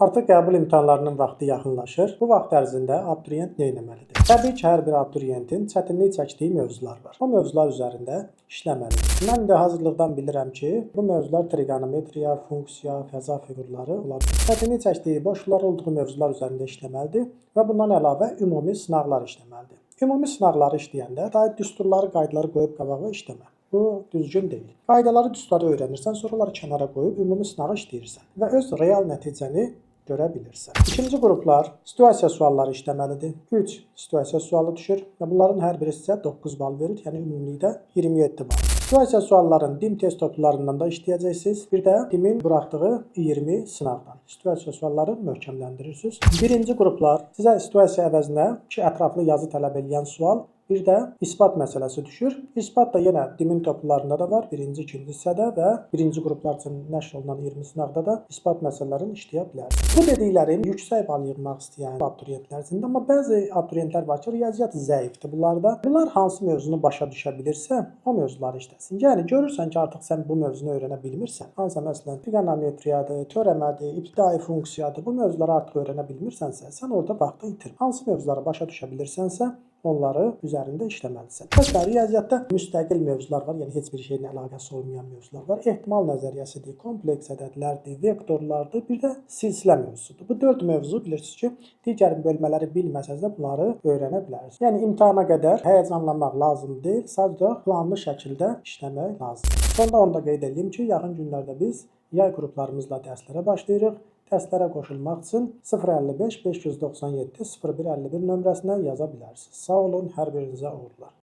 Artıq qəbul imtahanlarının vaxtı yaxınlaşır. Bu vaxt ərzində abituriyent nə etməlidir? Təbii ki, hər bir abituriyentin çətinlik çəkdiyi mövzular var. O mövzular üzərində işləməlidir. Mən də hazırlıqdan bilirəm ki, bu mövzular trigonometriya, funksiya, fəza fiqurları ola bilər. Çətinlik çəkdiyi, boşluqlar olduğu mövzular üzərində işləməlidir və bundan əlavə ümumi sınaqlar işləməlidir. Ümumi sınaqları işləyəndə düsturları, qaydaları qoyub qabağa işləmə. Bu düzgün deyil. Qaydaları, düsturları öyrənirsən, sonra onları kənara qoyub ümumi sınağı işləyirsən və öz real nəticəni görə bilirsən. İkinci qruplar situasiya sualları işləməlidir. 3 situasiya sualı düşür və bunların hər biri sizə 9 bal verir, yəni ümumilikdə 27 bal. Situasiya sualların DİM test toplarından da işləyəcəksiniz. Bir də DİM-in buraxdığı 20 sınavdan. Situasiya sualları möhkəmləndirirsiniz. Birinci qruplar sizə situasiya əvəzinə ki, ətraflı yazı tələb edən sual, bir də isbat məsələsi düşür. İsbat da yenə DİM-in toplarında da var, birinci, ikinci hissədə və birinci qruplar üçün nəşr olunan 20 sınavda da isbat məsələlərini işləyə bilərsiniz. Bu dediklərim yüksək bal yığmaq istəyən abituriyentlər üçün, amma bəzi abituriyentlər var ki, riyaziyyat zəifdir bunlarda. Bunlar hansı mövzunu başa düşə bilirsə, o mövzuları işləsin. Yəni görürsən ki, artıq sən bu mövzunu öyrənə bilmirsən. Hansısa məsələn trigonometriyadır, teoremədir, ibtidai funksiyadır. Bu mövzuları artıq öyrənə bilmirsənsə, sən orada vaxtı itir. Hansı mövzuları başa düşə bilirsənsə, onları üzərində işləməlisən. Məsələn, riyaziyyatda müstəqil mövzular var, yəni heç bir şeylə əlaqəsi olmayan mövzular var. Ehtimal nəzəriyyəsidir, kompleks ədədlərdir, vektorlardır, bir də silsilə mövzusudur. Bu 4 mövzu bilirsiniz ki, digər bölmələri bilməsəz də bunları öyrənə bilərsiniz. Yəni imtahana qədər həyəcanlanmaq lazım deyil, sadəcə planlı şəkildə işləmək lazımdır. Sonda onu da qeyd edeyim ki, yaxın günlərdə biz yay qruplarımızla dərslərə başlayırıq. Dərslərə qoşulmaq üçün 055 597 0151 nömrəsinə yaza bilərsiniz. Sağ olun, hər birinizə uğurlar.